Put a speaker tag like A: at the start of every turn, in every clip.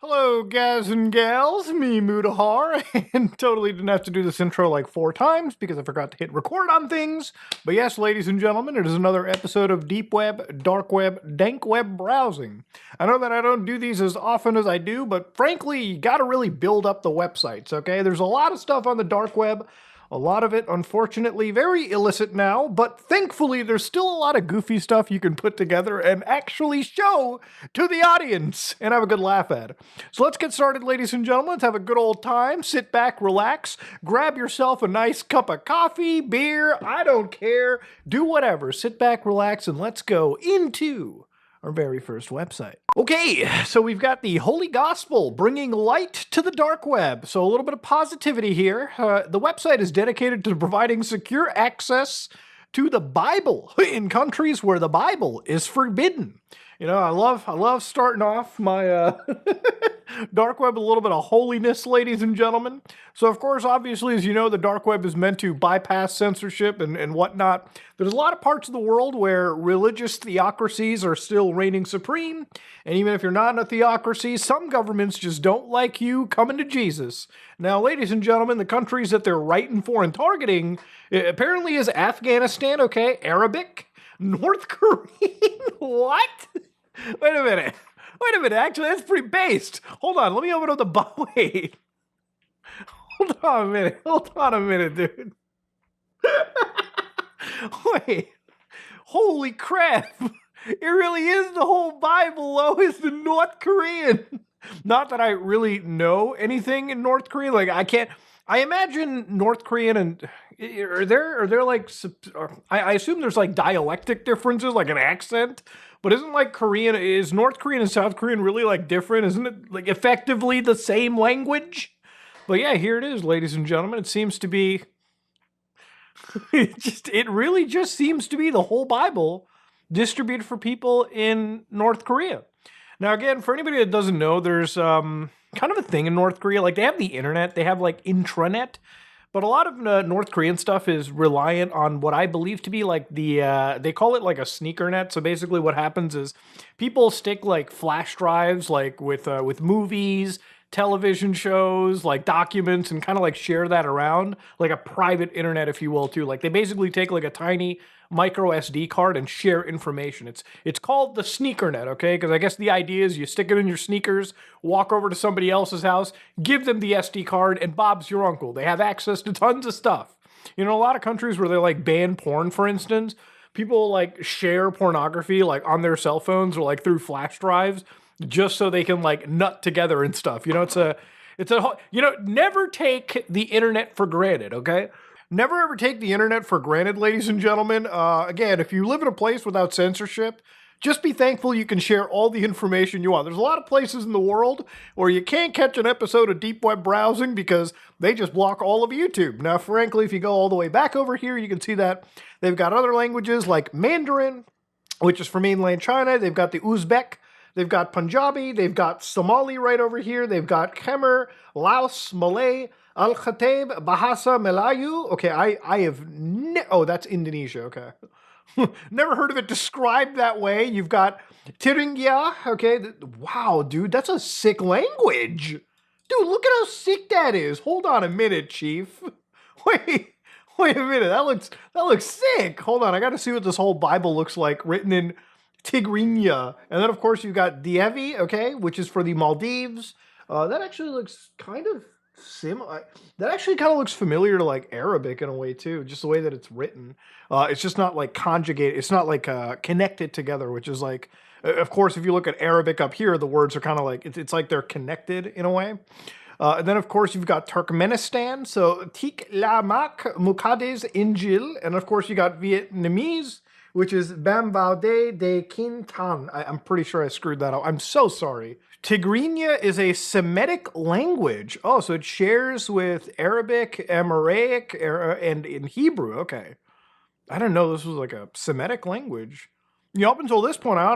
A: Hello, guys and gals, me Mudahar, and totally didn't have to do this intro like 4 times because I forgot to hit record on things. But yes, ladies and gentlemen, it is another episode of Deep Web, Dark Web, Dank Web Browsing. I know that I don't do these as often as I do, but frankly, you gotta really build up the websites, okay? There's a lot of stuff on the dark web. A lot of it, unfortunately, very illicit now, but thankfully there's still a lot of goofy stuff you can put together and actually show to the audience and have a good laugh at. So let's get started, ladies and gentlemen. Let's have a good old time. Sit back, relax, grab yourself a nice cup of coffee, beer, I don't care. Do whatever. Sit back, relax, and let's go into our very first website. Okay, so we've got the Holy Gospel bringing light to the dark web. So a little bit of positivity here. The website is dedicated to providing secure access to the Bible in countries where the Bible is forbidden. You know, I love starting off my dark web with a little bit of holiness, ladies and gentlemen. So, of course, obviously, as you know, the dark web is meant to bypass censorship and whatnot. There's a lot of parts of the world where religious theocracies are still reigning supreme. And even if you're not in a theocracy, some governments just don't like you coming to Jesus. Now, ladies and gentlemen, the countries that they're writing for and targeting apparently is Afghanistan, okay, Arabic, North Korean, what? Wait a minute. Actually, that's pretty based. Hold on, let me open up the wait. Hold on a minute, dude. Wait. Holy crap. It really is the whole Bible, Lois, the North Korean. Not that I really know anything in North Korea. Like, I imagine North Korean and are there like I assume there's like dialectic differences, like an accent, but isn't like Korean, is North Korean and South Korean really like different? Isn't it like effectively the same language? But yeah, here it is, ladies and gentlemen. It seems to be it really just seems to be the whole Bible distributed for people in North Korea. Now, again, for anybody that doesn't know, there's kind of a thing in North Korea. Like, they have the internet, they have like intranet, but a lot of North Korean stuff is reliant on what I believe to be like they call it like a sneaker net. So basically what happens is people stick like flash drives, like with movies, television shows, like documents, and kind of like share that around, like a private internet, if you will, too. Like, they basically take like a tiny micro SD card and share information. It's called the sneaker net, okay? Because I guess the idea is you stick it in your sneakers, walk over to somebody else's house, give them the SD card, and Bob's your uncle. They have access to tons of stuff. You know, a lot of countries where they like ban porn, for instance, people like share pornography like on their cell phones or like through flash drives just so they can like nut together and stuff. You know, it's a never take the internet for granted, okay? Never ever take the internet for granted, ladies and gentlemen. Again, if you live in a place without censorship, just be thankful you can share all the information you want. There's a lot of places in the world where you can't catch an episode of Deep Web Browsing because they just block all of YouTube. Now, frankly, if you go all the way back over here, you can see that they've got other languages like Mandarin, which is for mainland China. They've got the Uzbek. They've got Punjabi. They've got Somali right over here. They've got Khmer, Laos, Malay, Al-Khatib, Bahasa Melayu. Okay, I have oh, that's Indonesia, okay. Never heard of it described that way. You've got Tiringyah, okay. Wow, dude, that's a sick language. Dude, look at how sick that is. Hold on a minute, Chief. Wait a minute, that looks sick. Hold on, I gotta see what this whole Bible looks like written in Tigrinya. And then, of course, you've got Dievi, okay, which is for the Maldives. That actually looks kind of similar. That actually kind of looks familiar to like Arabic in a way too, just the way that it's written. It's just not like conjugated. It's not like connected together, which is like, of course, if you look at Arabic up here, the words are kind of like, it's like they're connected in a way. And then, of course, you've got Turkmenistan, so Tik Lamak Mukades Injil. And of course, you got Vietnamese, which is Bambaude de Quintan. I'm pretty sure I screwed that up. I'm so sorry. Tigrinya is a Semitic language. Oh, so it shares with Arabic, Aramaic, and in Hebrew. Okay. I didn't know this was like a Semitic language. You know, up until this point, I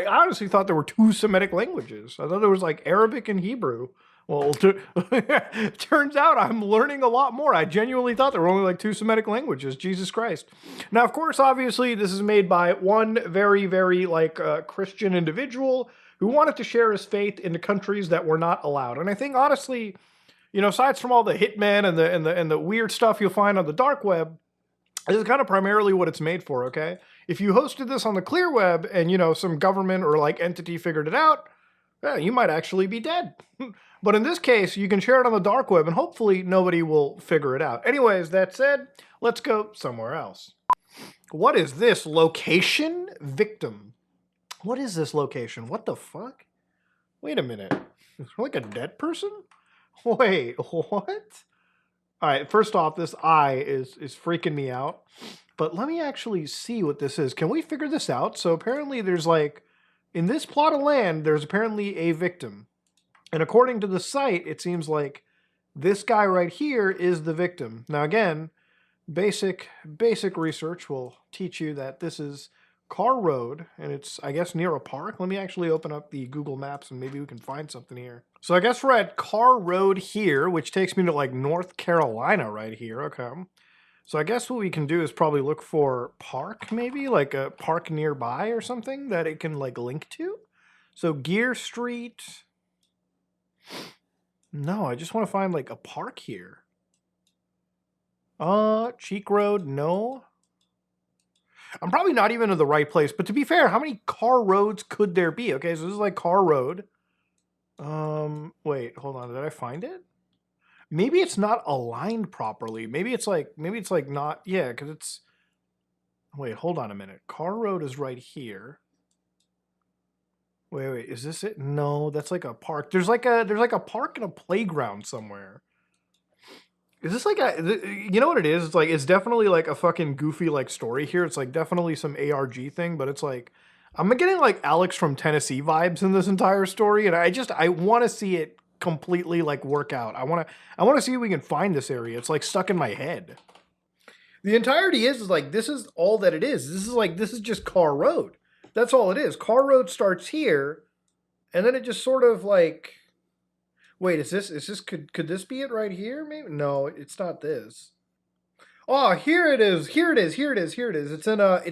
A: honestly thought there were 2 Semitic languages. I thought there was like Arabic and Hebrew. Well, turns out I'm learning a lot more. I genuinely thought there were only like 2 Semitic languages. Jesus Christ. Now, of course, obviously, this is made by one very, very like Christian individual who wanted to share his faith into countries that were not allowed. And I think honestly, aside from all the hitmen and the weird stuff you'll find on the dark web, this is kind of primarily what it's made for, okay? If you hosted this on the clear web and, some government or like entity figured it out, you might actually be dead. But in this case, you can share it on the dark web and hopefully nobody will figure it out. Anyways, that said, let's go somewhere else. What is this? Location victim. What is this location? What the fuck? Wait a minute. Is there like a dead person? Wait, what? All right, first off, this eye is freaking me out. But let me actually see what this is. Can we figure this out? So apparently there's like, in this plot of land, there's apparently a victim. And according to the site, it seems like this guy right here is the victim. Now again, basic research will teach you that this is Carr Road, and it's, I guess, near a park. Let me actually open up the Google Maps and maybe we can find something here. So I guess we're at Carr Road here, which takes me to like North Carolina right here. Okay. So I guess what we can do is probably look for park, maybe like a park nearby or something that it can like link to. So Gear Street. No, I just want to find like a park here. Cheek Road, no. I'm probably not even in the right place, but to be fair, how many Carr Roads could there be? Okay, so this is like Carr Road. Wait, hold on, did I find it? Maybe it's not aligned properly. Maybe it's like not, yeah, because it's, wait, hold on a minute. Carr Road is right here. Wait, is this it? No, that's like a park. There's like a park and a playground somewhere. Is this like you know what it is? It's like, it's definitely like a fucking goofy like story here. It's like definitely some ARG thing, but it's like, I'm getting like Alex from Tennessee vibes in this entire story. And I want to see it completely like work out. I want to see if we can find this area. It's like stuck in my head. The entirety is like, this is all that it is. This is just Carr Road. That's all it is. Carr Road starts here. And then it just sort of like, wait, is this, could this be it right here? Maybe, no, it's not this. Oh, here it is. It's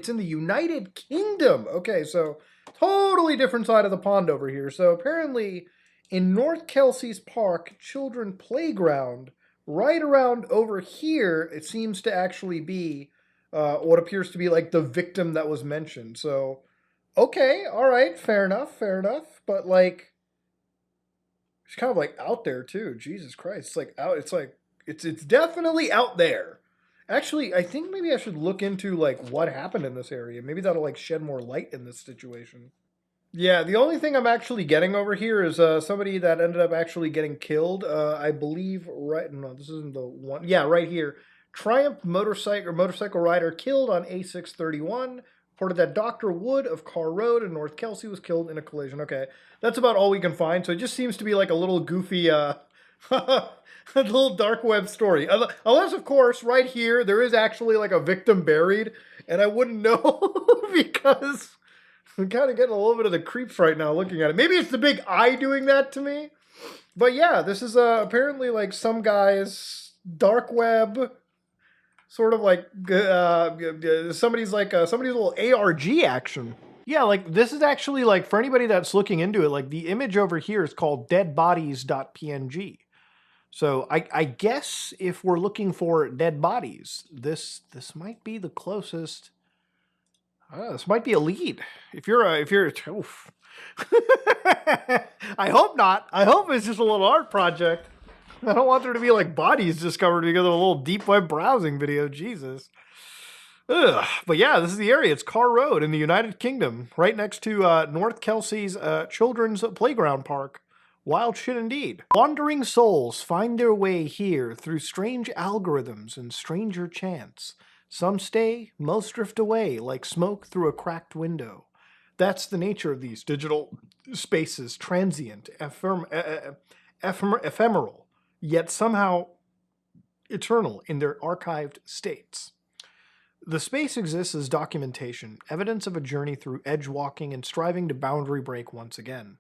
A: in the United Kingdom. Okay, so totally different side of the pond over here. So apparently in North Kelsey's Park Children Playground, right around over here, it seems to actually be what appears to be like the victim that was mentioned. So, okay, all right, fair enough. But like, it's kind of like out there too. Jesus Christ. It's like out. It's definitely out there. Actually, I think maybe I should look into like what happened in this area. Maybe that'll like shed more light in this situation. Yeah, the only thing I'm actually getting over here is somebody that ended up actually getting killed. I believe no, this isn't the one. Yeah, right here. Triumph motorcycle rider killed on A631. Reported that Dr. Wood of Carr Road in North Kelsey was killed in a collision. Okay, that's about all we can find. So it just seems to be like a little goofy, a little dark web story. Unless, of course, right here, there is actually like a victim buried. And I wouldn't know because I'm kind of getting a little bit of the creeps right now looking at it. Maybe it's the big eye doing that to me. But yeah, this is apparently like some guy's dark web, sort of like somebody's little ARG action. Yeah, like this is actually like, for anybody that's looking into it, like the image over here is called deadbodies.png. So I guess if we're looking for dead bodies, this might be the closest. This might be a lead. If you're oof. I hope not. I hope it's just a little art project. I don't want there to be like bodies discovered because of a little deep web browsing video. Jesus. Ugh. But yeah, this is the area. It's Carr Road in the United Kingdom, right next to North Kelsey's children's playground park. Wild shit indeed. Wandering souls find their way here through strange algorithms and stranger chance. Some stay, most drift away like smoke through a cracked window. That's the nature of these digital spaces, transient, ephemeral, yet somehow eternal in their archived states. The space exists as documentation, evidence of a journey through edge walking and striving to boundary break once again.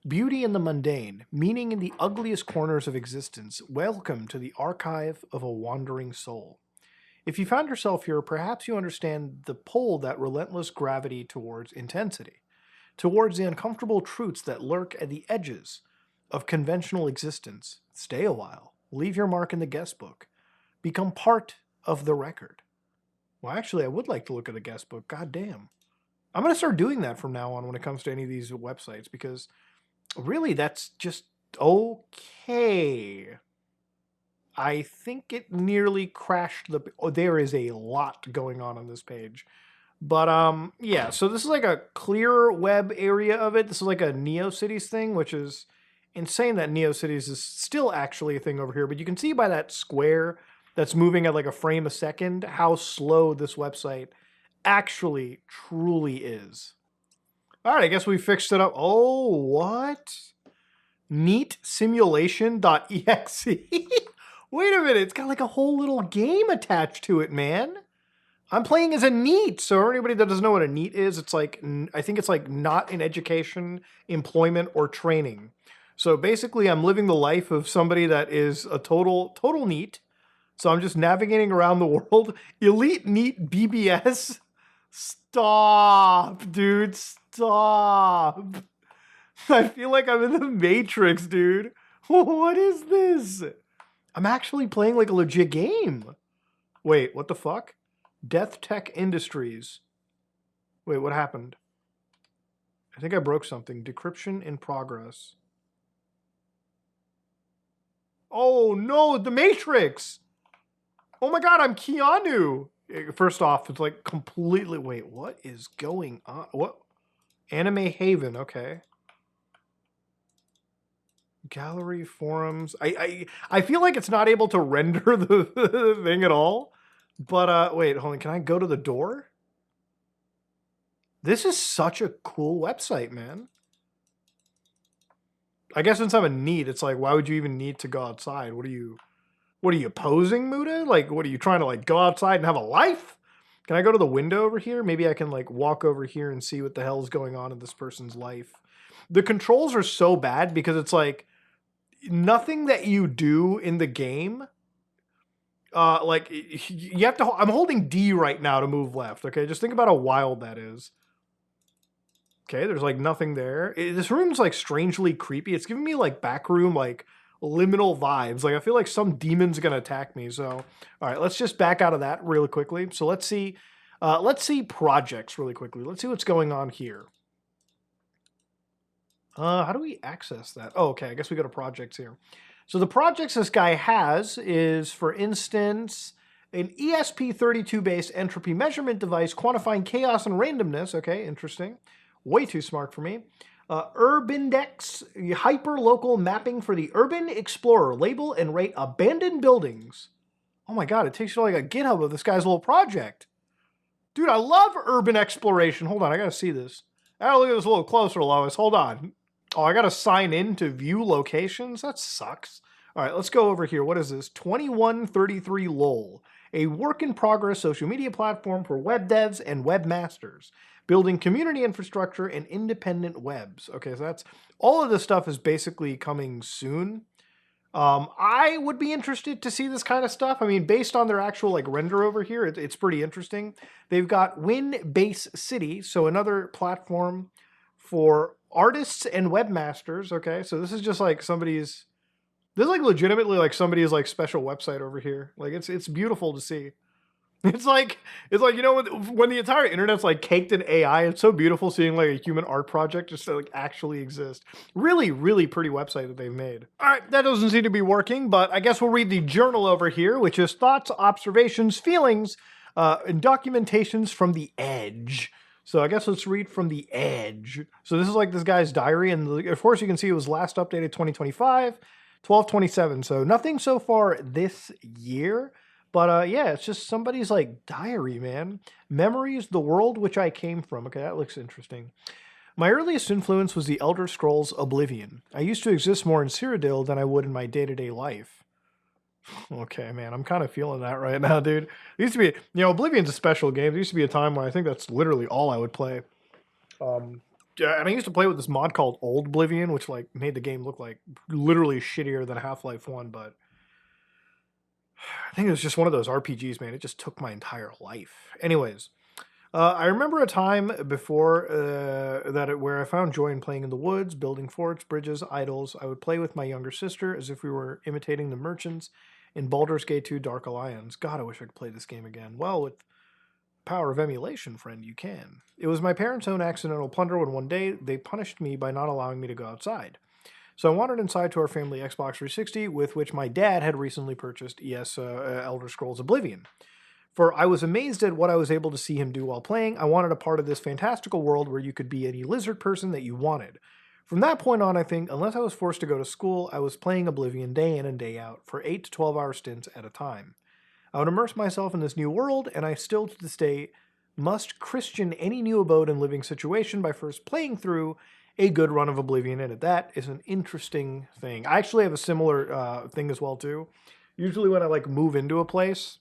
A: Beauty in the mundane, meaning in the ugliest corners of existence, welcome to the archive of a wandering soul. If you found yourself here, perhaps you understand the pull that relentless gravity towards intensity. towards the uncomfortable truths that lurk at the edges of conventional existence. Stay a while. Leave your mark in the guest book. Become part of the record. Well, actually, I would like to look at the guest book. God damn. I'm going to start doing that from now on when it comes to any of these websites, because really that's just okay. I think it nearly crashed the... Oh, there is a lot going on this page. But, yeah, so this is like a clear web area of it. This is like a NeoCities thing, which is insane that NeoCities is still actually a thing over here. But you can see by that square that's moving at like a frame a second how slow this website actually truly is. All right, I guess we fixed it up. Oh, what? Neatsimulation.exe? Wait a minute, it's got like a whole little game attached to it, man. I'm playing as a NEET, so anybody that doesn't know what a NEET is, it's like, I think it's like not in education, employment, or training. So basically, I'm living the life of somebody that is a total NEET. So I'm just navigating around the world. Elite NEET BBS? Stop, dude, stop. I feel like I'm in the Matrix, dude. What is this? I'm actually playing like a legit game. Wait, what the fuck? Death Tech Industries. Wait, what happened? I think I broke something. Decryption in progress. Oh no, the Matrix! Oh my god, I'm Keanu! First off, it's like completely... Wait, what is going on? What? Anime Haven, okay. Gallery, forums. I feel like it's not able to render the thing at all. But, wait, hold on. Can I go to the door? This is such a cool website, man. I guess since I'm a NEET, it's like, why would you even need to go outside? What are you posing, Muda? Like, what are you trying to, like, go outside and have a life? Can I go to the window over here? Maybe I can, like, walk over here and see what the hell is going on in this person's life. The controls are so bad because it's like, nothing that you do in the game, like, you have to... I'm holding D right now to move left, okay? Just think about how wild that is. Okay, there's, like, nothing there. This room's, like, strangely creepy. It's giving me, like, backroom, like, liminal vibes. Like, I feel like some demon's gonna attack me, so... All right, let's just back out of that really quickly. So let's see projects really quickly. Let's see what's going on here. How do we access that? Oh, okay, I guess we go to projects here. So the projects this guy has is, for instance, an ESP32-based entropy measurement device quantifying chaos and randomness. Okay, interesting. Way too smart for me. Urbindex, hyper-local mapping for the Urban Explorer. Label and rate abandoned buildings. Oh my god, it takes you to like a GitHub of this guy's little project. Dude, I love urban exploration. Hold on, I gotta see this. I gotta look at this a little closer, Lois. Hold on. Oh, I gotta sign in to view locations? That sucks. All right, let's go over here. What is this? 2133 LOL. A work-in-progress social media platform for web devs and webmasters. Building community infrastructure and independent webs. Okay, so that's... All of this stuff is basically coming soon. I would be interested to see this kind of stuff. I mean, based on their actual like render over here, it's pretty interesting. They've got WinBase City, so another platform for artists and webmasters. Okay, so this is just like somebody's... This is like legitimately like somebody's like special website over here. Like it's beautiful to see. It's like, you know, when the entire internet's like caked in AI, it's so beautiful seeing like a human art project just to like actually exist. Really, really pretty website that they've made. All right, that doesn't seem to be working, but I guess we'll read the journal over here, which is thoughts, observations, feelings, and documentations from the edge. So I guess let's read from the edge. So this is like this guy's diary, and of course you can see it was last updated 2025, 12/27. So nothing so far this year. But yeah, it's just somebody's like diary, man. Memories, the world which I came from. Okay, that looks interesting. My earliest influence was the Elder Scrolls Oblivion. I used to exist more in Cyrodiil than I would in my day-to-day life. Okay, man, I'm kind of feeling that right now, dude. It used to be, you know, Oblivion's a special game. There used to be a time when I think that's literally all I would play. Yeah, and I used to play with this mod called Old Oblivion, which like made the game look like literally shittier than Half-Life 1, but I think it was just one of those RPGs, man. It just took my entire life. Anyways, I remember a time before where I found joy in playing in the woods, building forts, bridges, idols. I would play with my younger sister as if we were imitating the merchants in Baldur's Gate 2 Dark Alliance. God, I wish I could play this game again. Well, with power of emulation, friend, you can. It was my parents' own accidental plunder when one day they punished me by not allowing me to go outside. So I wandered inside to our family Xbox 360, with which my dad had recently purchased Elder Scrolls Oblivion. For I was amazed at what I was able to see him do while playing. I wanted a part of this fantastical world where you could be any lizard person that you wanted. From that point on, I think, unless I was forced to go to school, I was playing Oblivion day in and day out for 8 to 12 hour stints at a time. I would immerse myself in this new world, and I still to this day must Christian any new abode and living situation by first playing through a good run of Oblivion in it. That is an interesting thing. I actually have a similar thing as well, too. Usually when I, move into a place,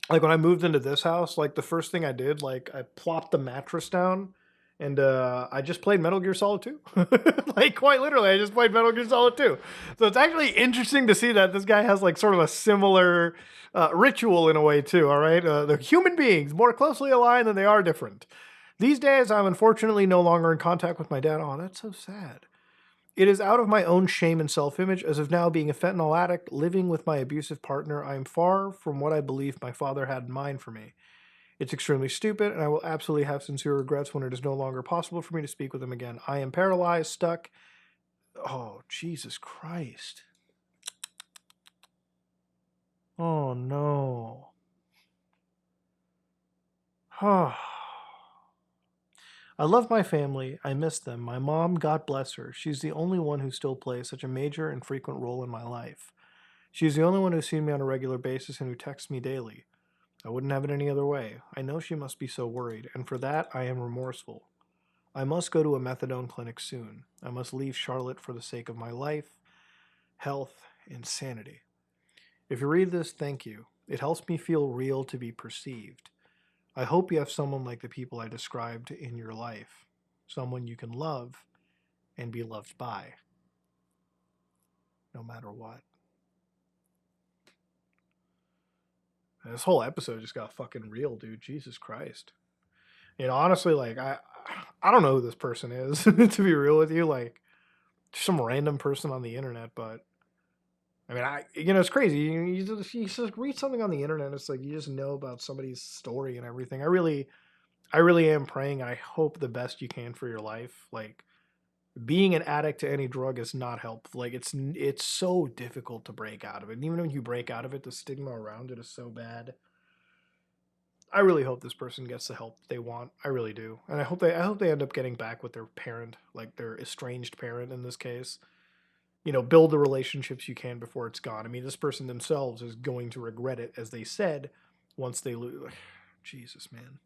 A: when I moved into this house, the first thing I did, I plopped the mattress down, and I just played Metal Gear Solid 2. Quite literally, I just played Metal Gear Solid 2. So it's actually interesting to see that this guy has, sort of a similar ritual in a way, too, all right? The human beings, more closely aligned than they are different. These days, I'm unfortunately no longer in contact with my dad. Oh, that's so sad. It is out of my own shame and self-image, as of now being a fentanyl addict, living with my abusive partner. I am far from what I believe my father had in mind for me. It's extremely stupid, and I will absolutely have sincere regrets when it is no longer possible for me to speak with him again. I am paralyzed, stuck. Oh, Jesus Christ. Oh, no. Oh. I love my family. I miss them. My mom, God bless her. She's the only one who still plays such a major and frequent role in my life. She's the only one who's seen me on a regular basis and who texts me daily. I wouldn't have it any other way. I know she must be so worried, and for that I am remorseful. I must go to a methadone clinic soon. I must leave Charlotte for the sake of my life, health, and sanity. If you read this, thank you. It helps me feel real to be perceived. I hope you have someone like the people I described in your life. Someone you can love and be loved by. No matter what. And this whole episode just got fucking real, dude. Jesus Christ. Honestly, I don't know who this person is, to be real with you. Some random person on the internet, but I mean, it's crazy. You just read something on the internet, it's you just know about somebody's story and everything. I really am praying, and I hope the best you can for your life. Being an addict to any drug is not helpful. It's so difficult to break out of it. And even when you break out of it, the stigma around it is so bad. I really hope this person gets the help they want. I really do. And I hope they end up getting back with their parent, their estranged parent in this case. Build the relationships you can before it's gone. I mean, this person themselves is going to regret it, as they said, once they lose. Jesus, man.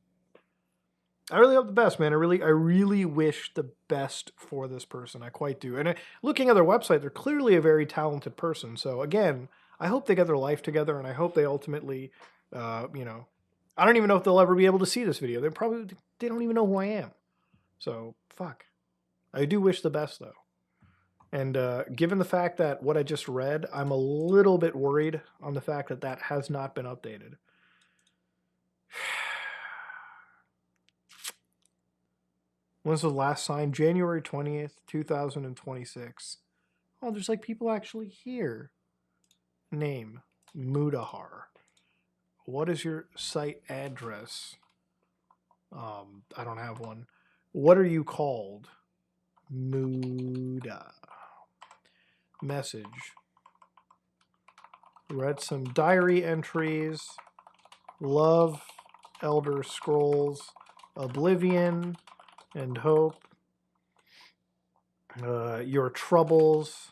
A: I really hope the best, man. I really wish the best for this person. I quite do. And looking at their website, they're clearly a very talented person. So again, I hope they get their life together, and I hope they ultimately, I don't even know if they'll ever be able to see this video. They don't even know who I am. So, fuck. I do wish the best, though. And given the fact that what I just read, I'm a little bit worried on the fact that has not been updated. When's the last sign? January 20th, 2026. Oh, there's people actually here. Name, Mudahar. What is your site address? I don't have one. What are you called? Muda. Message. Read some diary entries. Love Elder Scrolls Oblivion and hope your troubles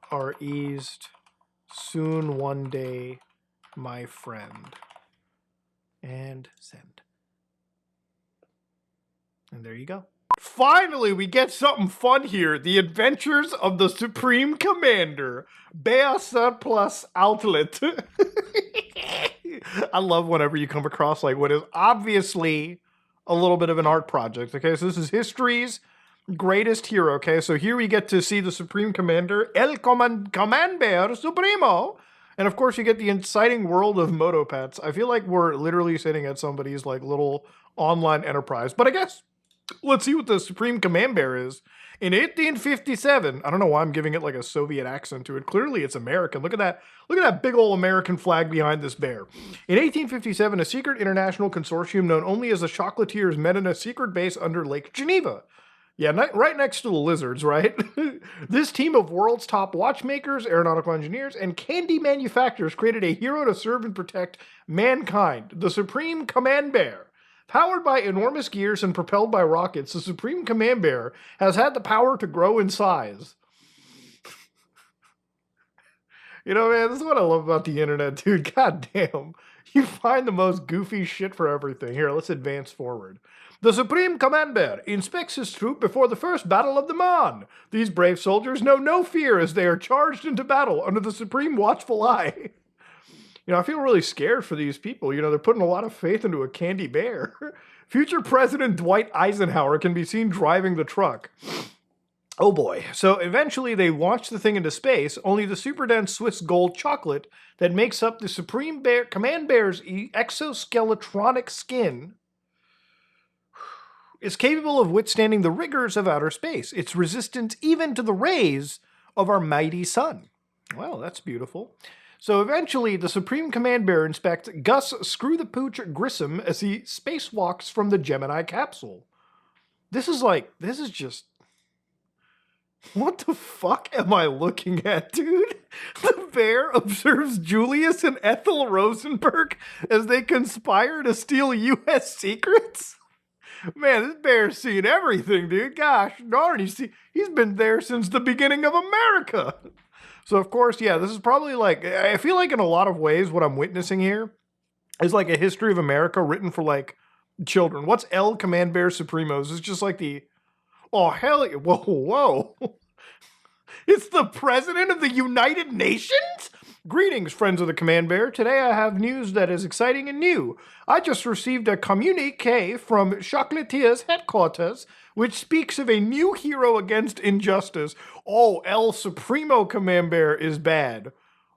A: are eased soon one day, my friend. And send. And there you go. Finally, we get something fun here. The Adventures of the Supreme Commander. Bear Surplus Outlet. I love whenever you come across what is obviously a little bit of an art project. Okay, so this is history's greatest hero. Okay, so here we get to see the Supreme Commander, El Command Bear Supremo. And of course, you get the exciting world of Moto Pets. I feel like we're literally sitting at somebody's like little online enterprise. But I guess let's see what the Supreme Command Bear is. In 1857, I don't know why I'm giving it like a Soviet accent to it. Clearly, it's American. Look at that! Look at that big old American flag behind this bear. In 1857, a secret international consortium known only as the Chocolatiers met in a secret base under Lake Geneva. Yeah, right next to the lizards, right? This team of world's top watchmakers, aeronautical engineers, and candy manufacturers created a hero to serve and protect mankind, the Supreme Command Bear. Powered by enormous gears and propelled by rockets, the Supreme Command Bear has had the power to grow in size. You know, man, this is what I love about the internet, dude. God damn. You find the most goofy shit for everything. Here, let's advance forward. The Supreme Commander inspects his troop before the first battle of the Marne. These brave soldiers know no fear as they are charged into battle under the Supreme watchful eye. You know, I feel really scared for these people. You know, they're putting a lot of faith into a candy bear. Future President Dwight Eisenhower can be seen driving the truck. Oh boy. So eventually they launch the thing into space, only the super dense Swiss gold chocolate that makes up the Supreme Bear Command Bear's exoskeletronic skin is capable of withstanding the rigors of outer space. It's resistant even to the rays of our mighty sun. Well, that's beautiful. So eventually, the Supreme Command Bear inspects Gus Screw the Pooch Grissom as he spacewalks from the Gemini capsule. This is just... What the fuck am I looking at, dude? The bear observes Julius and Ethel Rosenberg as they conspire to steal U.S. secrets? Man, this bear's seen everything, dude. Gosh darn, he's been there since the beginning of America. So, of course, yeah, this is probably like, I feel like in a lot of ways what I'm witnessing here is like a history of America written for like children. What's El Command Bear Supremos? It's just like oh, hell yeah, whoa. It's the President of the United Nations? Greetings, friends of the Command Bear. Today I have news that is exciting and new. I just received a communique from Chocolatier's headquarters, which speaks of a new hero against injustice. Oh, El Supremo Command Bear is bad.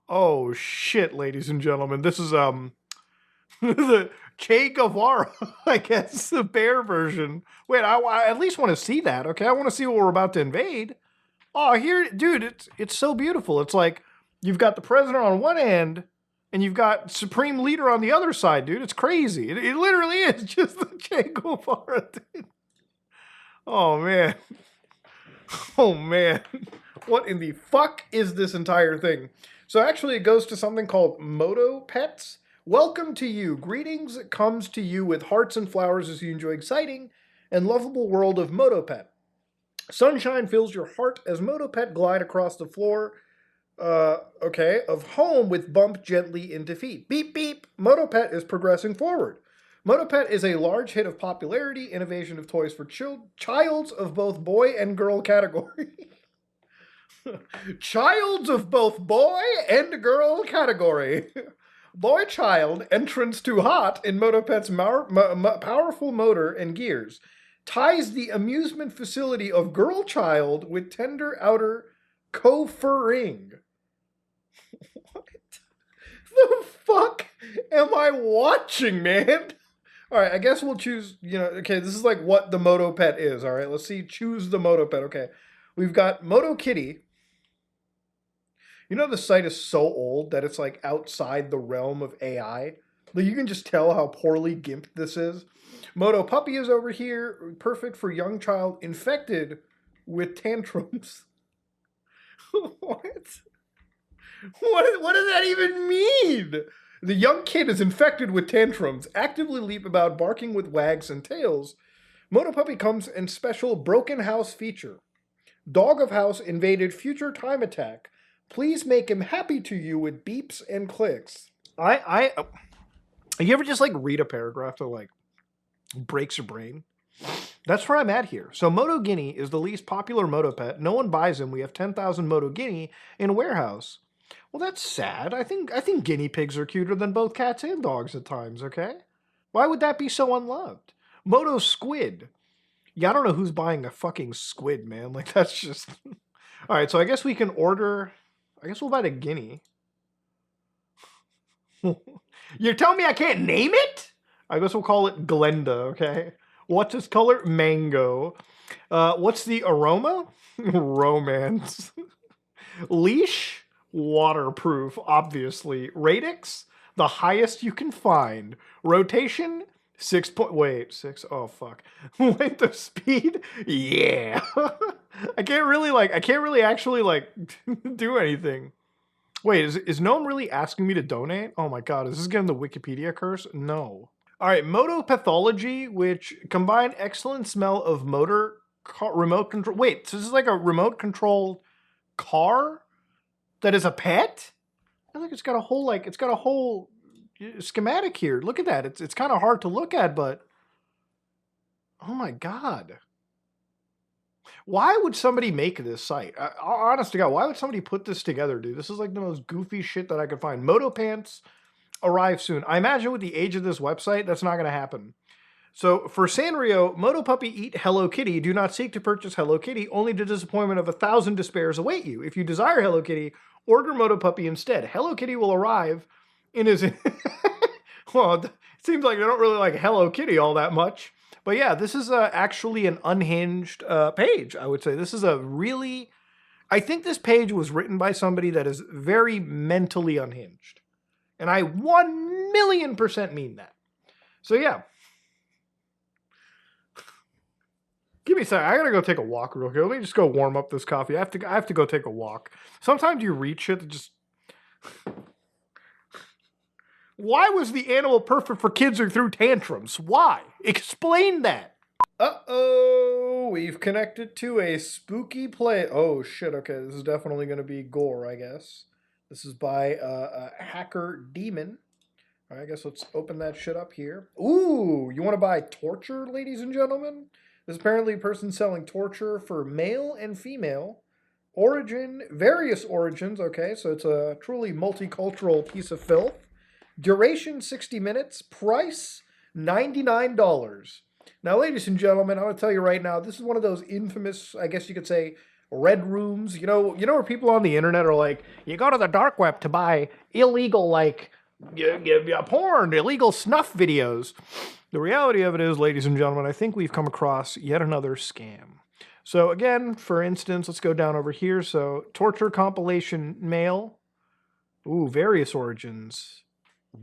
A: Oh, shit, ladies and gentlemen. This is, the Che Guevara, I guess, the bear version. Wait, I at least want to see that, okay? I want to see what we're about to invade. Oh, here, dude, it's so beautiful. It's like you've got the president on one end and you've got supreme leader on the other side, dude. It's crazy. It literally is just the Che Guevara, dude. Oh, man. Oh, man. What in the fuck is this entire thing? So actually it goes to something called Moto Pets. Welcome to you. Greetings comes to you with hearts and flowers as you enjoy exciting and lovable world of Moto Pet. Sunshine fills your heart as Motopet glide across the floor, of home with bump gently into feet. Beep, beep. Motopet is progressing forward. Motopet is a large hit of popularity, innovation of toys for childs of both boy and girl category. Childs of both boy and girl category. Boy child entrance to hot in Motopet's powerful motor and gears. Ties the amusement facility of girl child with tender outer co-furring. What the fuck am I watching, man? All right, I guess we'll choose, okay, this is like what the Moto Pet is, all right? Let's see, choose the Moto Pet, okay. We've got Moto Kitty. You know the site is so old that it's like outside the realm of AI? Like you can just tell how poorly gimped this is. Moto Puppy is over here, perfect for young child infected with tantrums. What? What does that even mean? The young kid is infected with tantrums, actively leap about, barking with wags and tails. Moto Puppy comes in special Broken House feature. Dog of House invaded future time attack. Please make him happy to you with beeps and clicks. You ever just like read a paragraph that like breaks your brain? That's where I'm at here. So Moto Guinea is the least popular Moto Pet. No one buys him. We have 10,000 Moto Guinea in a warehouse. Well, that's sad. I think guinea pigs are cuter than both cats and dogs at times, okay? Why would that be so unloved? Moto Squid. Yeah, I don't know who's buying a fucking squid, man. Like, that's just... All right, so I guess we can order... I guess we'll buy the guinea. You're telling me I can't name it? I guess we'll call it Glenda, okay? What's its color? Mango. What's the aroma? Romance. Leash? Waterproof, obviously. Radix? The highest you can find. Rotation? 6. Oh, fuck. Length of speed? Yeah. I can't really actually, like, do anything. Wait, is Gnome really asking me to donate? Oh my god, is this getting the Wikipedia curse? No. All right, motopathology, which combine excellent smell of remote control. Wait, so this is like a remote controlled car that is a pet? I think it's got a whole schematic here. Look at that. It's kind of hard to look at, but oh my god. Why would somebody make this site? Honest to God, why would somebody put this together, dude? This is like the most goofy shit that I could find. Moto pants arrive soon. I imagine with the age of this website, that's not going to happen. So for Sanrio, Moto Puppy eat Hello Kitty. Do not seek to purchase Hello Kitty. Only the disappointment of 1,000 despairs await you. If you desire Hello Kitty, order Moto Puppy instead. Hello Kitty will arrive in his... Well, it seems like they don't really like Hello Kitty all that much. But yeah, this is actually an unhinged page, I would say. This is a really... I think this page was written by somebody that is very mentally unhinged. And I 1,000,000% mean that. So yeah. Give me a second. I gotta go take a walk real quick. Let me just go warm up this coffee. I have to go take a walk. Sometimes you read shit that just... Why was the animal perfect for kids who threw tantrums? Why? Explain that. Uh-oh, we've connected to a spooky play. Oh, shit, okay, this is definitely going to be gore, I guess. This is by a hacker demon. All right, I guess let's open that shit up here. Ooh, you want to buy torture, ladies and gentlemen? This is apparently a person selling torture for male and female. Origin, various origins, okay, so it's a truly multicultural piece of filth. Duration, 60 minutes. Price, $99. Now, ladies and gentlemen, I'm going to tell you right now, this is one of those infamous, I guess you could say, red rooms. You know where people on the internet are like, you go to the dark web to buy illegal, like, porn, illegal snuff videos. The reality of it is, ladies and gentlemen, I think we've come across yet another scam. So again, for instance, let's go down over here. So, torture compilation male. Ooh, various origins.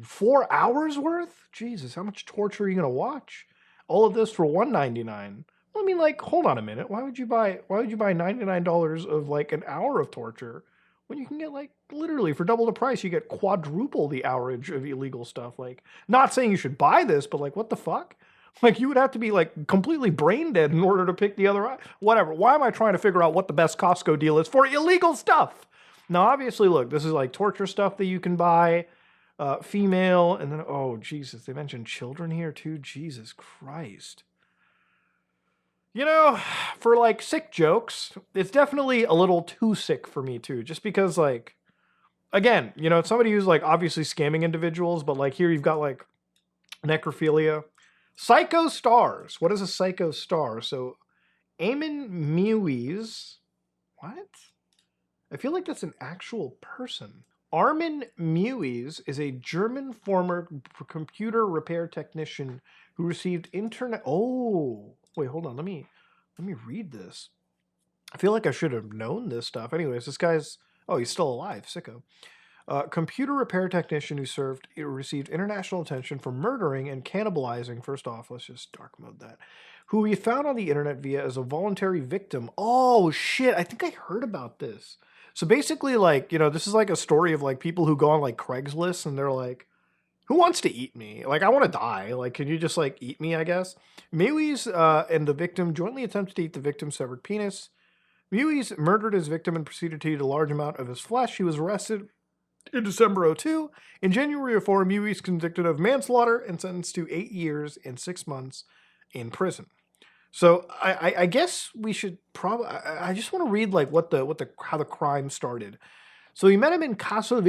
A: 4 hours worth? Jesus, how much torture are you gonna watch? All of this for $199. I mean, like, hold on a minute. Why would you buy $99 of like an hour of torture when you can get like literally for double the price? You get quadruple the hourage of illegal stuff. Like, not saying you should buy this, but like, what the fuck? Like, you would have to be like completely brain dead in order to pick the other. Whatever. Why am I trying to figure out what the best Costco deal is for illegal stuff? Now, obviously, look, this is like torture stuff that you can buy. Female, and then, oh, Jesus, they mentioned children here too. Jesus Christ. You know, for like sick jokes, it's definitely a little too sick for me too, just because, like, again, you know, it's somebody who's like obviously scamming individuals, but like here you've got like necrophilia. Psycho stars. What is a psycho star? So, Eamon Mewes. What? I feel like that's an actual person. Armin Mewes is a German former computer repair technician who received internet... Oh, wait, hold on. Let me read this. I feel like I should have known this stuff. Anyways, this guy's... Oh, he's still alive. Sicko. Computer repair technician who received international attention for murdering and cannibalizing... First off, let's just dark mode that. Who we found on the internet via as a voluntary victim. Oh, shit. I think I heard about this. So basically, like, you know, this is like a story of like people who go on like Craigslist and they're like, who wants to eat me? Like, I want to die. Like, can you just like eat me, I guess? Mewes and the victim jointly attempted to eat the victim's severed penis. Mewes murdered his victim and proceeded to eat a large amount of his flesh. He was arrested in December 2002. In January 2004, Mewes convicted of manslaughter and sentenced to 8 years and 6 months in prison. So I guess we should probably. I just want to read like how the crime started. So he met him in Kassel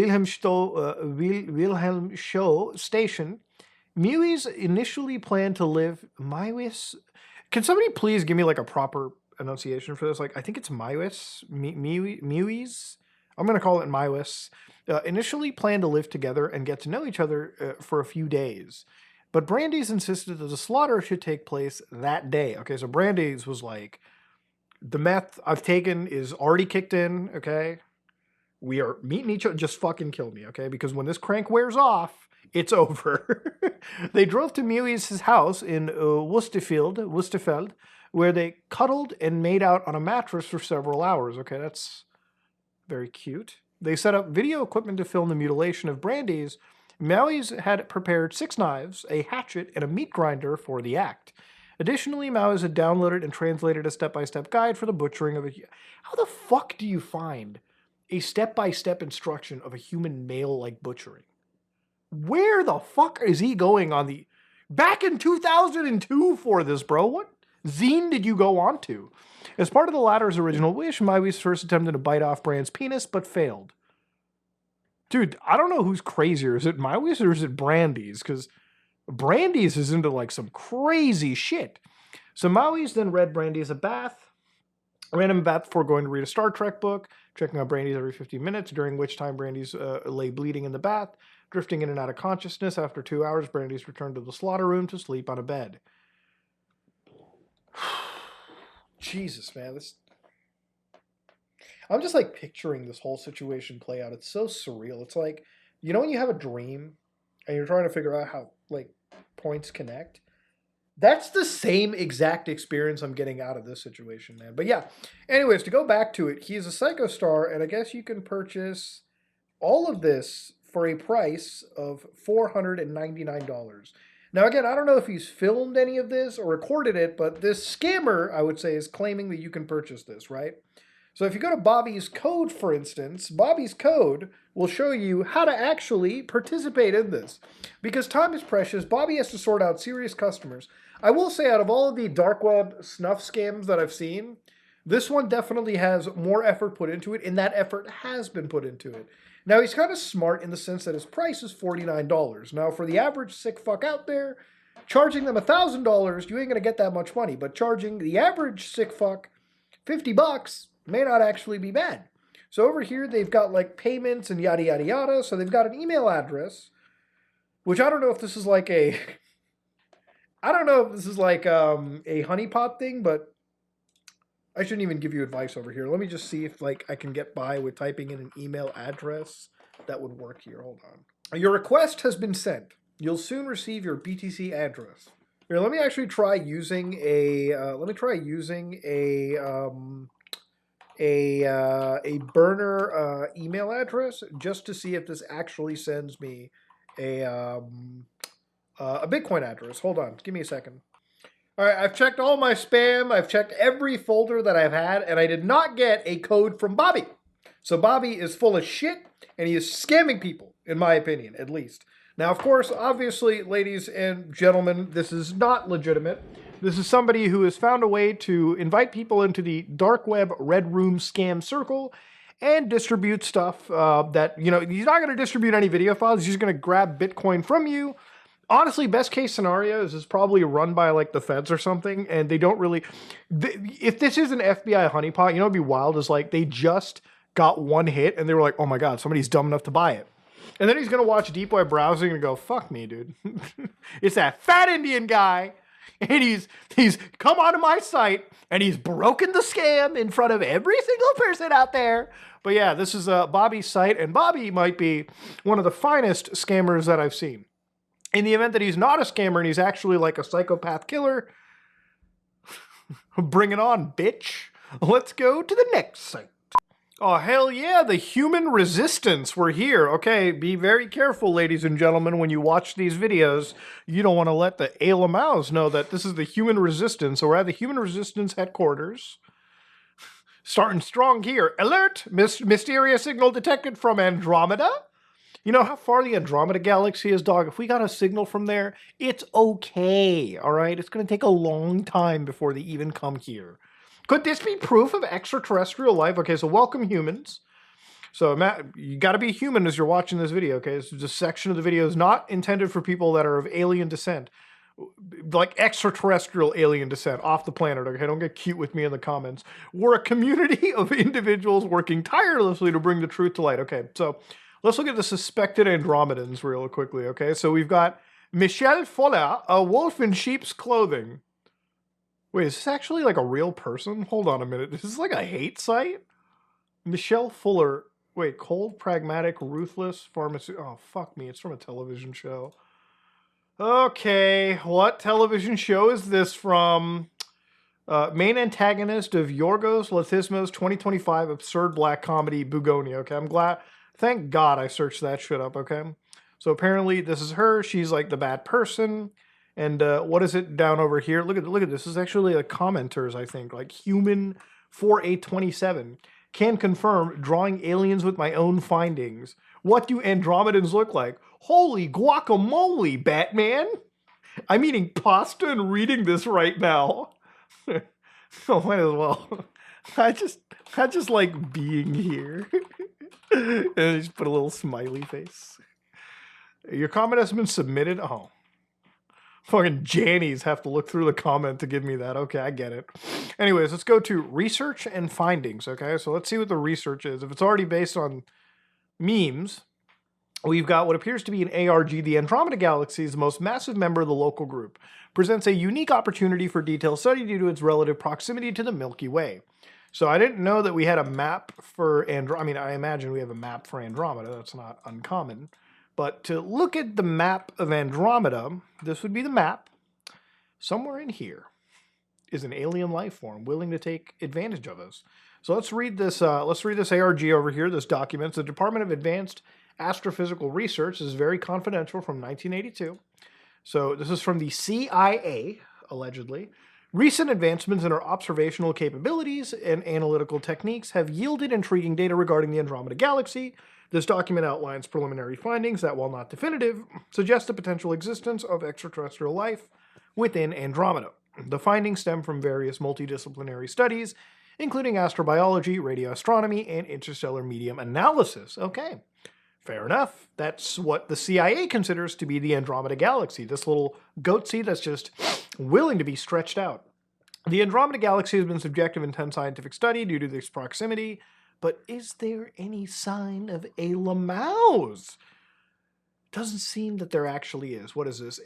A: Wilhelmshow station. Mewes initially planned to live Mewes. Can somebody please give me like a proper enunciation for this? Like, I think it's Mewes. Mewes. I'm gonna call it Mewes. initially planned to live together and get to know each other for a few days. But Brandeis insisted that the slaughter should take place that day. Okay, so Brandeis was like, the meth I've taken is already kicked in, okay? We are meeting each other. Just fucking kill me, okay? Because when this crank wears off, it's over. They drove to Mewes' house in Worsterfeld, where they cuddled and made out on a mattress for several hours. Okay, that's very cute. They set up video equipment to film the mutilation of Brandeis. Mewes had prepared 6 knives, a hatchet, and a meat grinder for the act. Additionally, Mewes had downloaded and translated a step-by-step guide for the butchering of a... How the fuck do you find a step-by-step instruction of a human male like butchering? Where the fuck is he going on the... Back in 2002 for this, bro. What zine did you go on to? As part of the latter's original wish, Mewes first attempted to bite off Brand's penis, but failed. Dude, I don't know who's crazier. Is it Mewes or is it Brandeis? Because Brandeis is into like some crazy shit. So Mewes then read Brandeis a bath, ran him a bath before going to read a Star Trek book, checking on Brandeis every 15 minutes, during which time Brandeis lay bleeding in the bath, drifting in and out of consciousness. After 2 hours, Brandeis returned to the slaughter room to sleep on a bed. Jesus, man. I'm just like picturing this whole situation play out. It's so surreal. It's like, you know when you have a dream and you're trying to figure out how like points connect? That's the same exact experience I'm getting out of this situation, man. But yeah, anyways, to go back to it, he's a Psycho Star, and I guess you can purchase all of this for a price of $499. Now, again, I don't know if he's filmed any of this or recorded it, but this scammer, I would say, is claiming that you can purchase this, right? So if you go to Bobby's Code, for instance, Bobby's Code will show you how to actually participate in this. Because time is precious, Bobby has to sort out serious customers. I will say, out of all of the dark web snuff scams that I've seen, this one definitely has more effort put into it, and that effort has been put into it. Now, he's kind of smart in the sense that his price is $49. Now, for the average sick fuck out there, charging them $1,000, you ain't going to get that much money. But charging the average sick fuck $50 may not actually be bad. So over here, they've got like payments and yada, yada, yada. So they've got an email address, which I don't know if this is like a... I don't know if this is like a honeypot thing, but I shouldn't even give you advice over here. Let me just see if like I can get by with typing in an email address that would work here. Hold on. Your request has been sent. You'll soon receive your BTC address. Here, let me actually try using a burner email address just to see if this actually sends me a Bitcoin address. Hold on, give me a second. All right, I've checked all my spam. I've checked every folder that I've had, and I did not get a code from Bobby. So Bobby is full of shit, and he is scamming people, in my opinion, at least. Now, of course, obviously, ladies and gentlemen, this is not legitimate. This is somebody who has found a way to invite people into the dark web red room scam circle and distribute stuff that, you know, he's not going to distribute any video files. He's just going to grab Bitcoin from you. Honestly, best case scenario is it's probably run by like the feds or something, and they don't really... If this is an FBI honeypot, you know what'd be wild is like they just got one hit and they were like, oh my God, somebody's dumb enough to buy it. And then he's going to watch deep web browsing and go, fuck me, dude. It's that fat Indian guy, and he's come onto my site, and he's broken the scam in front of every single person out there. But yeah, this is Bobby's site, and Bobby might be one of the finest scammers that I've seen. In the event that he's not a scammer and he's actually like a psychopath killer, bring it on, bitch. Let's go to the next site. Oh, hell yeah, the human resistance. We're here. Okay, be very careful, ladies and gentlemen, when you watch these videos. You don't want to let the ALMAOs know that this is the human resistance. So we're at the human resistance headquarters. Starting strong here. Alert! Mysterious signal detected from Andromeda. You know how far the Andromeda Galaxy is, dog? If we got a signal from there, it's okay, all right? It's going to take a long time before they even come here. Could this be proof of extraterrestrial life? Okay, so welcome humans. So Matt, you got to be human as you're watching this video, okay? This section of the video is not intended for people that are of alien descent. Like extraterrestrial alien descent off the planet, okay? Don't get cute with me in the comments. We're a community of individuals working tirelessly to bring the truth to light. Okay, so... Let's look at the suspected Andromedans real quickly, okay? So we've got Michel Follett, a wolf in sheep's clothing. Wait, is this actually like a real person? Hold on a minute. This is like a hate site? Michelle Fuller. Wait, cold, pragmatic, ruthless, pharmacy. Oh, fuck me. It's from a television show. Okay, what television show is this from? Main antagonist of Yorgos Lanthimos' 2025 absurd black comedy Bugonia. Okay, I'm glad. Thank God I searched that shit up. Okay, so apparently this is her. She's like the bad person. And what is it down over here? Look at this. This is actually like commenters. I think like human 4827 can confirm drawing aliens with my own findings. What do Andromedans look like? Holy guacamole, Batman! I'm eating pasta and reading this right now. Oh, might as well. I just like being here. And I just put a little smiley face. Your comment has been submitted. Oh. Fucking Jannies have to look through the comment to give me that. Okay, I get it. Anyways, let's go to research and findings, okay? So let's see what the research is. If it's already based on memes, we've got what appears to be an ARG. The Andromeda Galaxy is the most massive member of the local group. Presents a unique opportunity for detailed study due to its relative proximity to the Milky Way. So I didn't know that we had a map for Andromeda. I mean, I imagine we have a map for Andromeda. That's not uncommon. But to look at the map of Andromeda, this would be the map. Somewhere in here is an alien life form willing to take advantage of us. So let's read this. ARG over here. This documents the Department of Advanced Astrophysical Research. This is very confidential from 1982. So this is from the CIA, allegedly. Recent advancements in our observational capabilities and analytical techniques have yielded intriguing data regarding the Andromeda Galaxy. This document outlines preliminary findings that, while not definitive, suggest the potential existence of extraterrestrial life within Andromeda. The findings stem from various multidisciplinary studies, including astrobiology, radioastronomy, and interstellar medium analysis. Okay, fair enough. That's what the CIA considers to be the Andromeda Galaxy, this little goatsy that's just willing to be stretched out. The Andromeda Galaxy has been subject of intense scientific study due to its proximity. But is there any sign of a Lamaus? Doesn't seem that there actually is. What is this?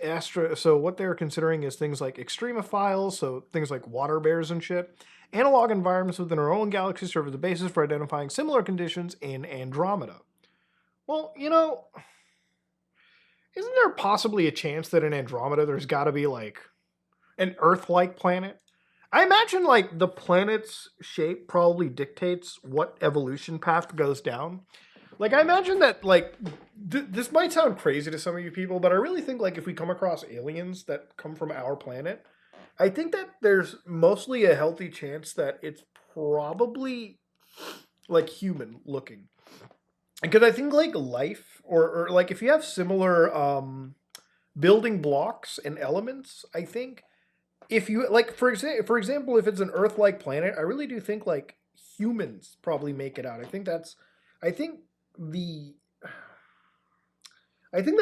A: So what they're considering is things like extremophiles, so things like water bears and shit. Analog environments within our own galaxy serve as the basis for identifying similar conditions in Andromeda. Well, you know, isn't there possibly a chance that in Andromeda there's got to be like an Earth-like planet? I imagine, like, the planet's shape probably dictates what evolution path goes down. Like, I imagine that, like, this might sound crazy to some of you people, but I really think, like, if we come across aliens that come from our planet, I think that there's mostly a healthy chance that it's probably, like, human-looking. Because I think, like, life, or, like, if you have similar building blocks and elements, I think... If you, like, for example, if it's an Earth-like planet, I really do think, like, humans probably make it out. I think the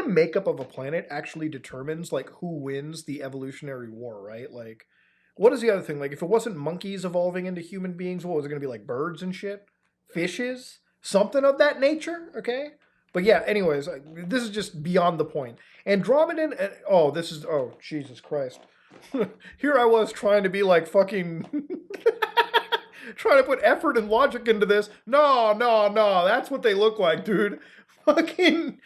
A: makeup of a planet actually determines, like, who wins the evolutionary war, right? Like, what is the other thing? Like, if it wasn't monkeys evolving into human beings, what was it going to be, like, birds and shit? Fishes? Something of that nature, okay? But yeah, anyways, this is just beyond the point. Andromedan, oh, Jesus Christ. Here I was trying to be like fucking trying to put effort and logic into this. No, that's what they look like, dude. Fucking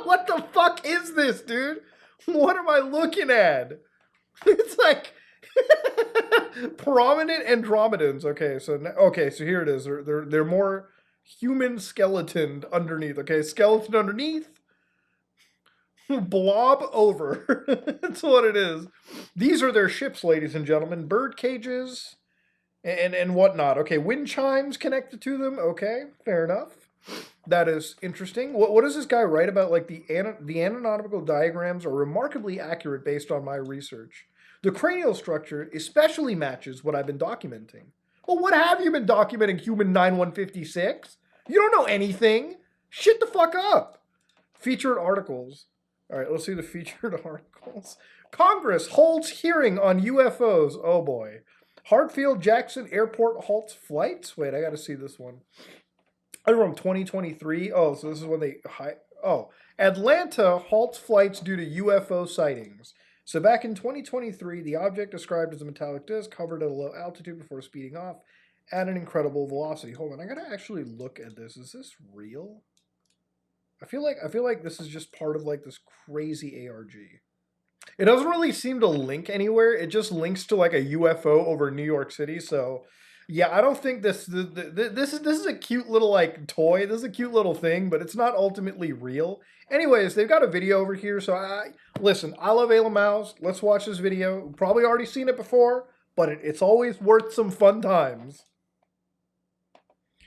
A: what the fuck is this, dude? What am I looking at? It's like prominent Andromedans. Okay, so here it is. They're more human skeleton underneath. Okay, skeleton underneath. Blob over. That's what it is. These are their ships, ladies and gentlemen. Bird cages and whatnot. Okay, wind chimes connected to them. Okay, fair enough. That is interesting. What does this guy write about? Like the anatomical diagrams are remarkably accurate based on my research. The cranial structure especially matches what I've been documenting. Well, what have you been documenting, human 9156? You don't know anything. Shut the fuck up. Featured articles. All right, let's see the featured articles. Congress holds hearing on UFOs. Oh boy. Hartfield Jackson Airport halts flights. Wait, I got to see this one. I from 2023. Oh, so this is when they oh, Atlanta halts flights due to UFO sightings. So back in 2023, the object described as a metallic disc hovered at a low altitude before speeding off at an incredible velocity. Hold on, I gotta actually look at this. Is this real? I feel like this is just part of like this crazy ARG. It doesn't really seem to link anywhere. It just links to like a UFO over New York City. So, yeah, I don't think this is a cute little like toy. This is a cute little thing, but it's not ultimately real. Anyways, they've got a video over here. So I listen. I love Ayla Mouse. Let's watch this video. Probably already seen it before, but it's always worth some fun times.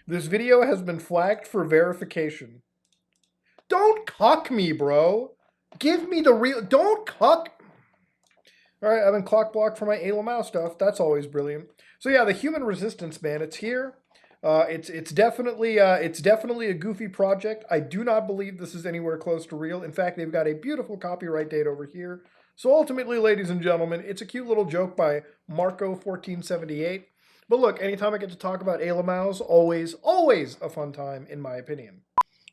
A: This video has been flagged for verification. Don't cuck me, bro. Give me the real. Don't cuck. All right, I've been clock blocked for my Ayla Mouse stuff. That's always brilliant. So yeah, the human resistance, man, it's here. It's definitely a goofy project. I do not believe this is anywhere close to real. In fact, they've got a beautiful copyright date over here. So ultimately, ladies and gentlemen, it's a cute little joke by Marco1478. But look, anytime I get to talk about Ayla Mouse, always a fun time, in my opinion.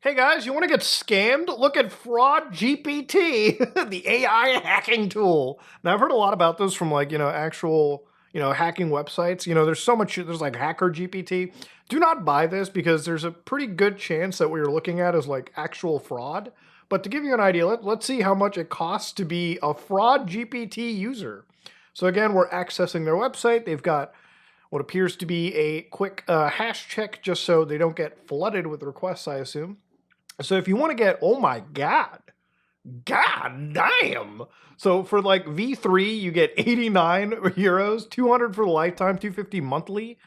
A: Hey guys, you want to get scammed? Look at Fraud GPT, the AI hacking tool. Now I've heard a lot about this from like, actual, hacking websites. There's so much, there's like Hacker GPT. Do not buy this because there's a pretty good chance that what you're looking at is like actual fraud. But to give you an idea, let's see how much it costs to be a Fraud GPT user. So again, we're accessing their website. They've got what appears to be a quick hash check just so they don't get flooded with requests, I assume. So if you want to get, oh my God damn. So for like V3, you get 89 euros, 200 for the lifetime, 250 monthly.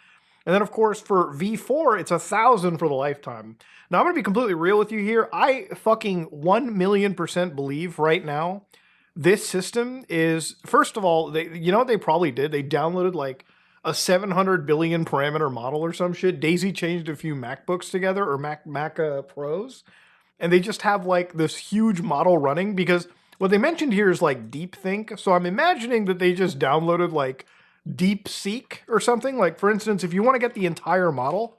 A: And then of course for V4, it's 1,000 for the lifetime. Now I'm going to be completely real with you here. I fucking 1,000,000% believe right now this system is, first of all, what they probably did? They downloaded like a 700 billion parameter model or some shit. Daisy changed a few MacBooks together or Mac Pros. And they just have like this huge model running because what they mentioned here is like deep think. So I'm imagining that they just downloaded like DeepSeek or something. Like for instance, if you want to get the entire model.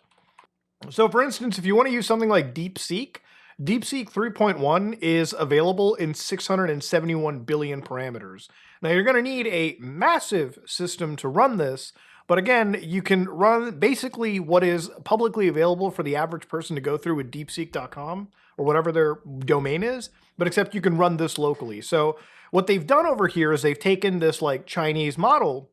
A: So for instance, if you want to use something like DeepSeek 3.1 is available in 671 billion parameters. Now you're going to need a massive system to run this. But again, you can run basically what is publicly available for the average person to go through with deepseek.com or whatever their domain is, but except you can run this locally. So what they've done over here is they've taken this like Chinese model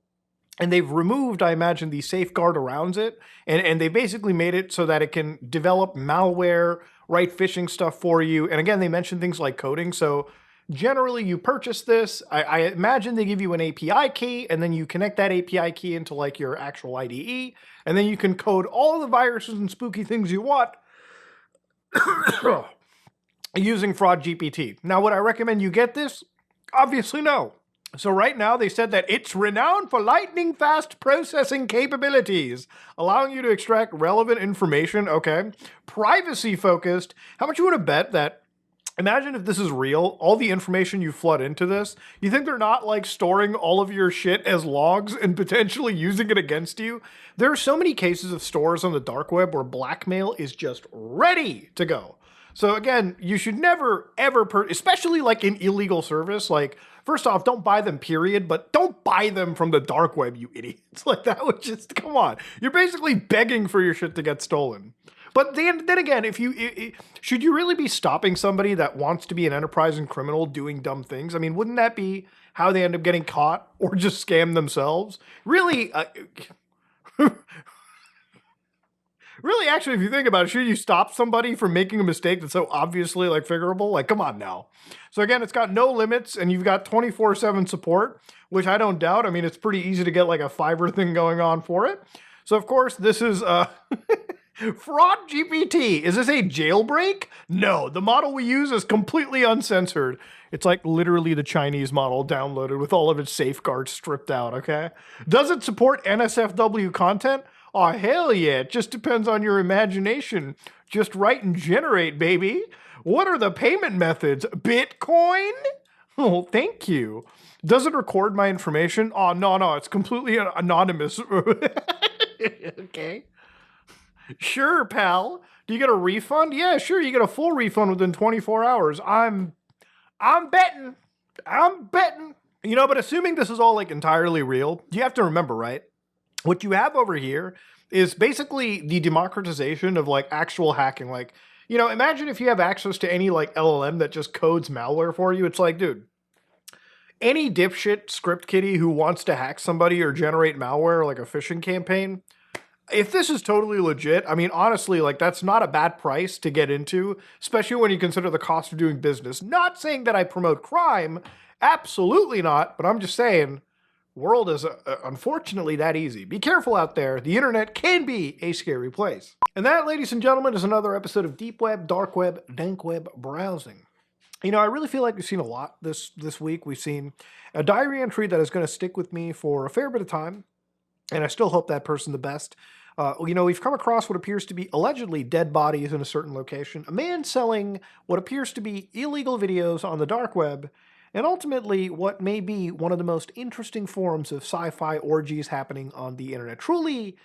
A: and they've removed, I imagine, the safeguard around it. And they basically made it so that it can develop malware, write phishing stuff for you. And again, they mentioned things like coding. So generally, you purchase this. I imagine they give you an API key, and then you connect that API key into like your actual IDE, and then you can code all the viruses and spooky things you want using Fraud GPT. Now, would I recommend you get this? Obviously, no. So right now, they said that it's renowned for lightning-fast processing capabilities, allowing you to extract relevant information. Okay. Privacy-focused. How much you want to bet that imagine if this is real, all the information you flood into this, you think they're not like storing all of your shit as logs and potentially using it against you? There are so many cases of stores on the dark web where blackmail is just ready to go. So again, you should never, ever, especially like in illegal service, like first off, don't buy them, period, but don't buy them from the dark web, you idiots. Like that would just, come on. You're basically begging for your shit to get stolen. But then again, should you really be stopping somebody that wants to be an enterprising criminal doing dumb things? I mean, wouldn't that be how they end up getting caught or just scam themselves? Really, really, actually, if you think about it, should you stop somebody from making a mistake that's so obviously like figurable? Like, come on now. So again, it's got no limits and you've got 24/7 support, which I don't doubt. I mean, it's pretty easy to get like a Fiverr thing going on for it. So of course, this is Fraud GPT. Is this a jailbreak? No, the model we use is completely uncensored. It's like literally the Chinese model downloaded with all of its safeguards stripped out, okay? Does it support NSFW content? Oh, hell yeah. It just depends on your imagination. Just write and generate, baby. What are the payment methods? Bitcoin? Oh, thank you. Does it record my information? Oh, no, it's completely anonymous. Okay. Sure, pal. Do you get a refund? Yeah, sure. You get a full refund within 24 hours. I'm betting. I'm betting. You know, but assuming this is all like entirely real, you have to remember, right? What you have over here is basically the democratization of like actual hacking. Like, you know, imagine if you have access to any like LLM that just codes malware for you. It's like, dude, any dipshit script kiddie who wants to hack somebody or generate malware like a phishing campaign, if this is totally legit, I mean, honestly, like that's not a bad price to get into, especially when you consider the cost of doing business. Not saying that I promote crime, absolutely not, but I'm just saying, world is unfortunately that easy. Be careful out there. The internet can be a scary place. And that, ladies and gentlemen, is another episode of Deep Web, Dark Web, Dank Web Browsing. You know, I really feel like we've seen a lot this week. We've seen a diary entry that is going to stick with me for a fair bit of time, and I still hope that person the best. You know, we've come across what appears to be allegedly dead bodies in a certain location, a man selling what appears to be illegal videos on the dark web, and ultimately what may be one of the most interesting forms of sci-fi orgies happening on the internet. Truly,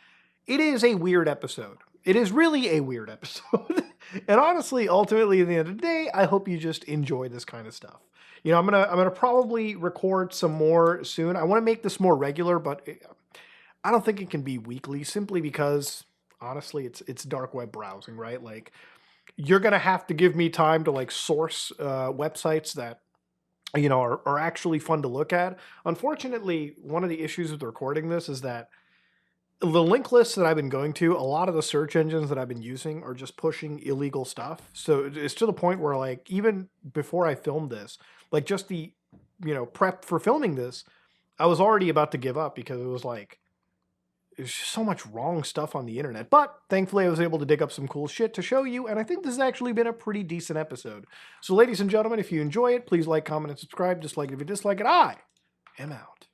A: it is a weird episode. It is really a weird episode. And honestly, ultimately, at the end of the day, I hope you just enjoy this kind of stuff. You know, I'm gonna probably record some more soon. I want to make this more regular, but I don't think it can be weekly simply because honestly, it's dark web browsing, right? Like you're gonna have to give me time to like source websites that you know are actually fun to look at. Unfortunately, one of the issues with recording this is that the link lists that I've been going to, a lot of the search engines that I've been using are just pushing illegal stuff. So it's to the point where like even before I filmed this, like just the prep for filming this, I was already about to give up because it was like there's just so much wrong stuff on the internet. But thankfully I was able to dig up some cool shit to show you, and I think this has actually been a pretty decent episode. So ladies and gentlemen, if you enjoy it, please like, comment, and subscribe. Dislike it if you dislike it. I am out.